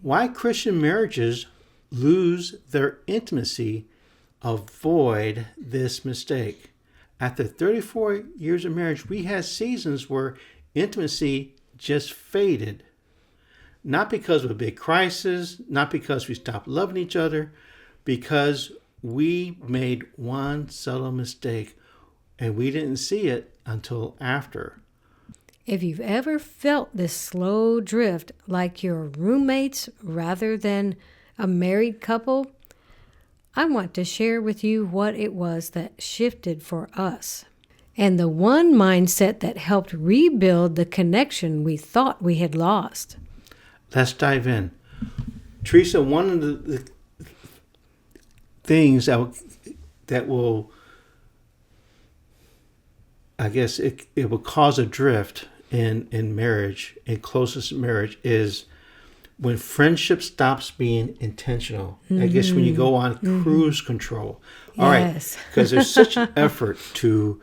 Why Christian marriages lose their intimacy. Avoid this mistake. After 34 years of marriage, we had seasons where intimacy just faded. Not because of a big crisis, not because we stopped loving each other, because we made one subtle mistake and we didn't see it until after. If you've ever felt this slow drift like your roommates rather than a married couple, I want to share with you what it was that shifted for us. And the one mindset that helped rebuild the connection we thought we had lost. Let's dive in. Teresa, one of the things that will, I guess it will cause a drift in marriage, in closest marriage, is when friendship stops being intentional. I guess when you go on cruise control. All right, because there's such an effort to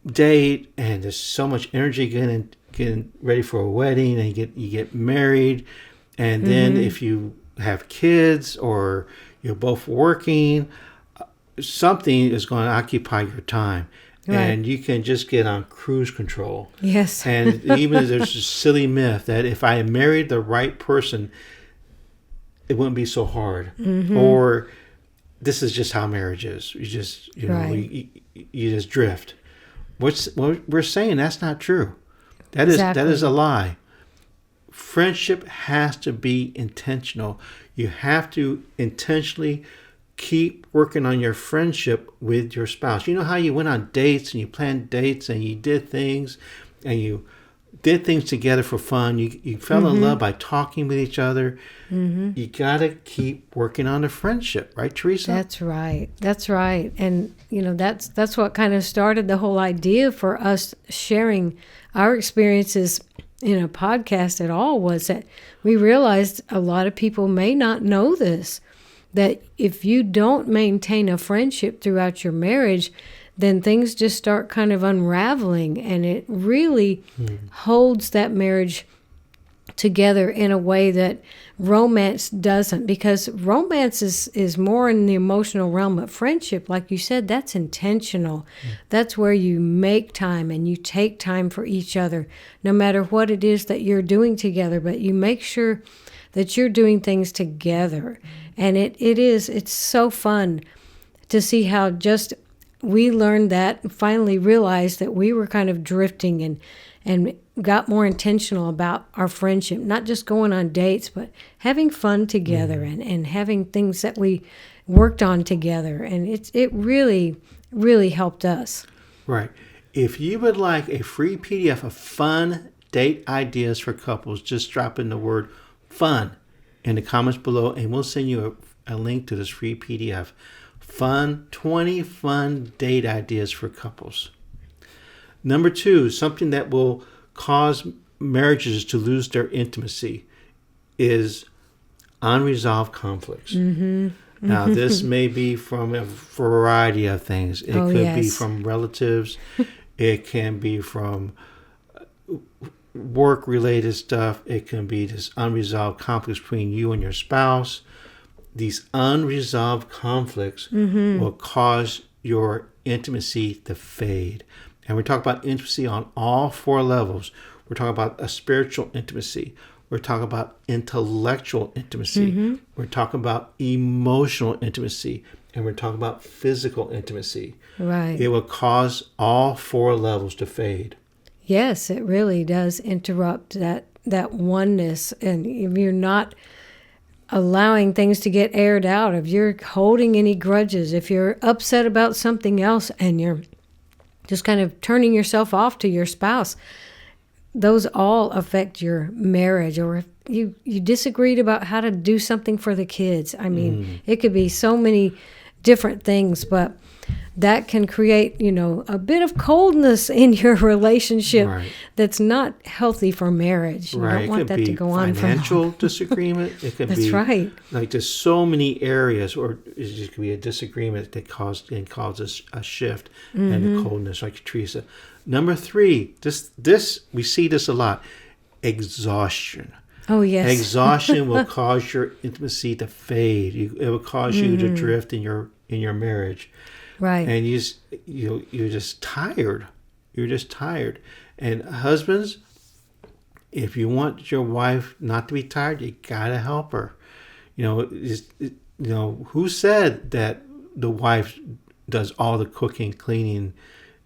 date, and there's so much energy getting ready for a wedding, and you get married, and then if you have kids or you're both working, something is going to occupy your time. Right. And you can just get on cruise control. Yes. And even there's a silly myth that if I married the right person, it wouldn't be so hard. Or this is just how marriage is. You just, you just drift. What we're saying, that's not true. That is a lie. Friendship has to be intentional. You have to intentionally keep working on your friendship with your spouse. You know how you went on dates and you planned dates and you did things together for fun. You fell in love by talking with each other. You got to keep working on the friendship, right, Teresa? That's right. And that's what kind of started the whole idea for us sharing our experiences in a podcast at all, was that we realized a lot of people may not know this, that if you don't maintain a friendship throughout your marriage, then things just start kind of unraveling, and it really holds that marriage together in a way that romance doesn't, because romance is more in the emotional realm, but friendship, like you said, that's intentional. That's where you make time and you take time for each other, no matter what it is that you're doing together, but you make sure that you're doing things together. And it's so fun to see how just we learned that and finally realized that we were kind of drifting and got more intentional about our friendship, not just going on dates, but having fun together and having things that we worked on together. And it really, really helped us. Right. If you would like a free PDF of fun date ideas for couples, just drop in the word fun in the comments below, and we'll send you a link to this free PDF. 20 fun date ideas for couples. Number 2, something that will cause marriages to lose their intimacy is unresolved conflicts. Now, this may be from a variety of things. It could be from relatives. It can be from work-related stuff. It can be this unresolved conflicts between you and your spouse. These unresolved conflicts will cause your intimacy to fade. And we're talking about intimacy on all 4 levels. We're talking about a spiritual intimacy. We're talking about intellectual intimacy. We're talking about emotional intimacy. And we're talking about physical intimacy. Right. It will cause all 4 levels to fade. Yes, it really does interrupt that oneness. And if you're not allowing things to get aired out, if you're holding any grudges, if you're upset about something else and you're just kind of turning yourself off to your spouse, those all affect your marriage. Or if you disagreed about how to do something for the kids. I mean, it could be so many different things, but that can create, a bit of coldness in your relationship that's not healthy for marriage. You don't want that to go on for long. Financial disagreement. It could be like there's so many areas, or it just could be a disagreement that causes a shift and a coldness, like Teresa. Number 3, this we see this a lot: exhaustion. Oh, yes. Exhaustion will cause your intimacy to fade. It will cause you to drift in your marriage, Right. and you're just tired. You're just tired. And husbands, if you want your wife not to be tired, you gotta help her. Who said that the wife does all the cooking, cleaning,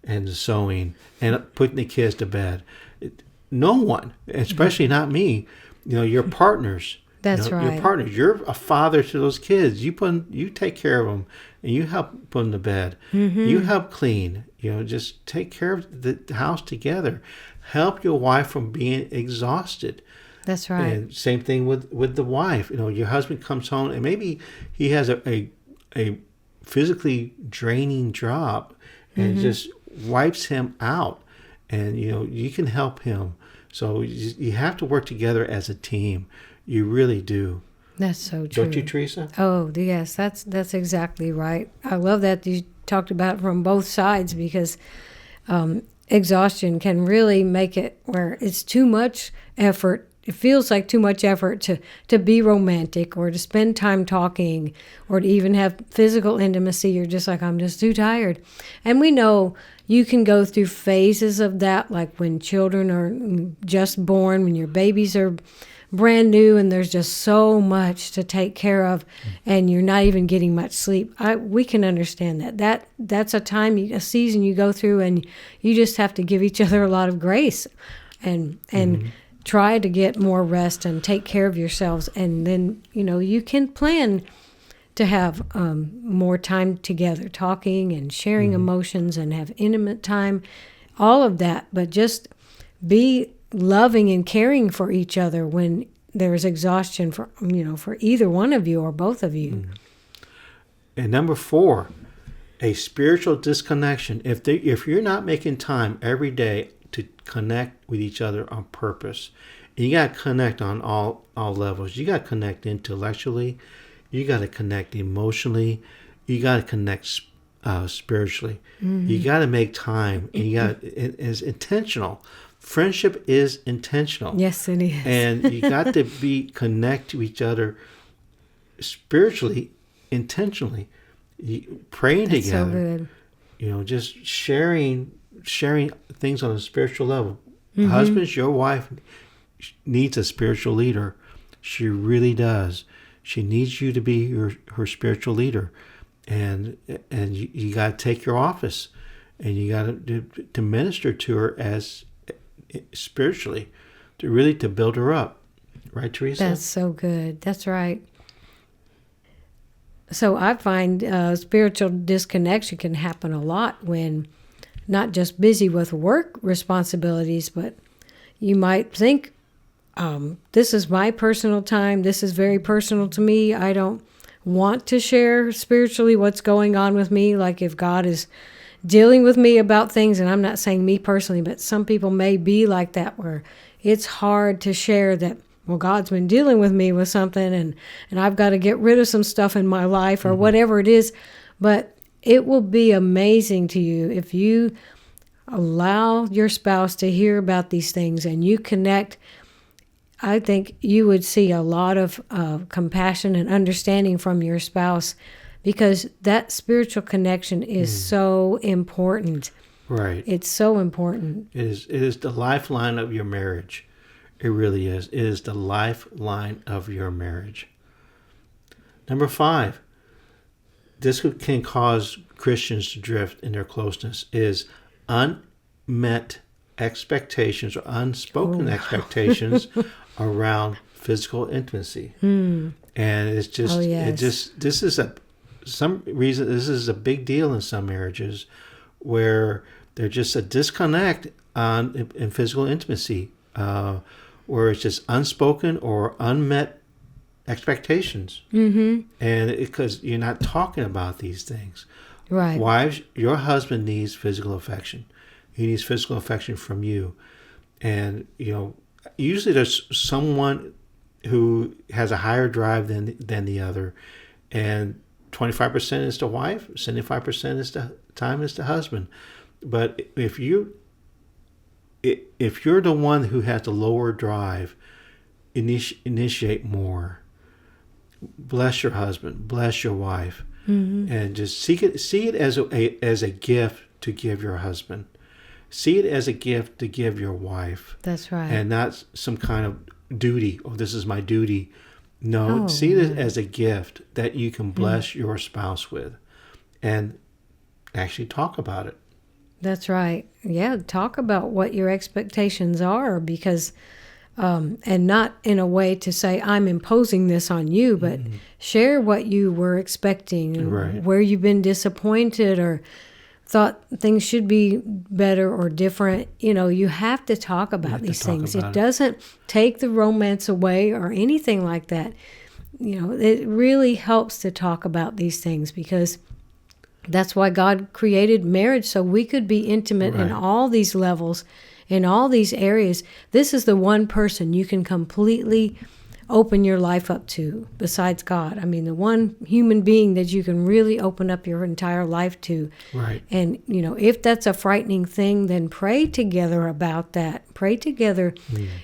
and the sewing, and putting the kids to bed? No one, especially not me. Your partners. That's right. Your partners. You're a father to those kids. You take care of them, and you help put them to bed. You help clean. Just take care of the house together. Help your wife from being exhausted. That's right. And same thing with the wife. Your husband comes home and maybe he has a physically draining job and just wipes him out. And you can help him. So you have to work together as a team. You really do. That's so true. Don't you, Teresa? Oh, yes, that's exactly right. I love that you talked about it from both sides, because exhaustion can really make it where it's too much effort. It feels like too much effort to be romantic or to spend time talking or to even have physical intimacy. You're just like, I'm just too tired. And we know you can go through phases of that, like when children are just born, when your babies are brand new and there's just so much to take care of and you're not even getting much sleep. We can understand that. That's a season you go through, and you just have to give each other a lot of grace and try to get more rest and take care of yourselves. And then, you can plan to have more time together, talking and sharing emotions and have intimate time, all of that. But just be loving and caring for each other when there's exhaustion for either one of you or both of you. And number 4, a spiritual disconnection. If you're not making time every day to connect with each other on purpose, and you got to connect on all levels. You got to connect intellectually, you got to connect emotionally, you got to connect spiritually. You got to make time, and it's intentional. Friendship is intentional. Yes, it is. And you got to connect to each other spiritually, intentionally, praying That's together. So good. Just sharing things on a spiritual level. Husbands, your wife needs a spiritual leader. She really does. She needs you to be her spiritual leader, and you got to take your office, and you got to minister to her as spiritually, to build her up. Right, Teresa? That's so good. That's right. So I find spiritual disconnection can happen a lot when not just busy with work responsibilities, but you might think, this is my personal time. This is very personal to me. I don't want to share spiritually what's going on with me. Like if God is dealing with me about things, and I'm not saying me personally, but some people may be like that, where it's hard to share that, well, God's been dealing with me with something, and I've got to get rid of some stuff in my life or whatever it is. But it will be amazing to you if you allow your spouse to hear about these things and you connect. I think you would see a lot of compassion and understanding from your spouse, because that spiritual connection is so important. Right. It's so important. It is the lifeline of your marriage. It really is. It is the lifeline of your marriage. Number 5, this can cause Christians to drift in their closeness, is unmet expectations or unspoken expectations around physical intimacy. And it's just, this is a big deal in some marriages, where there's just a disconnect in physical intimacy, where it's just unspoken or unmet expectations. And because you're not talking about these things. Right. Wives, your husband needs physical affection. He needs physical affection from you. And, usually there's someone who has a higher drive than the other. And 25% is the wife, 75% is the husband. But if you're the one who has the lower drive, initiate more. Bless your husband, bless your wife, and just see it as a gift to give your husband. See it as a gift to give your wife. That's right. And not some kind of duty. Oh, this is my duty. No, see it as a gift that you can bless your spouse with, and actually talk about it. That's right. Yeah, talk about what your expectations are, because, and not in a way to say, I'm imposing this on you, but share what you were expecting, and where you've been disappointed or thought things should be better or different. You have to talk about these things. It doesn't take the romance away or anything like that. It really helps to talk about these things, because that's why God created marriage, so we could be intimate in all these levels, in all these areas. This is the one person you can completely open your life up to besides God. I mean, the one human being that you can really open up your entire life to. Right. And, if that's a frightening thing, then pray together about that. Pray together.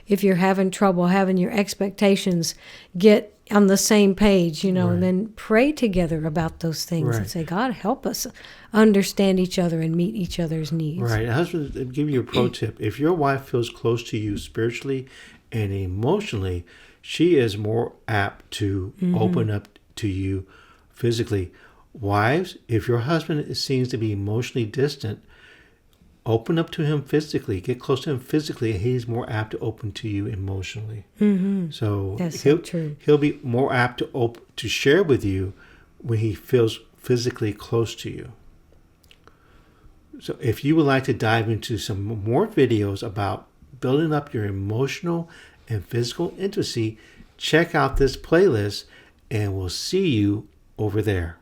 If you're having trouble having your expectations get on the same page, and then pray together about those things and say, God, help us understand each other and meet each other's needs. Right. Husband, I'll give you a pro tip. If your wife feels close to you spiritually and emotionally, she is more apt to open up to you physically. Wives, if your husband seems to be emotionally distant, open up to him physically. Get close to him physically, and he's more apt to open to you emotionally. So that's so true. He'll be more apt to share with you when he feels physically close to you. So if you would like to dive into some more videos about building up your emotional and physical intimacy, check out this playlist, and we'll see you over there.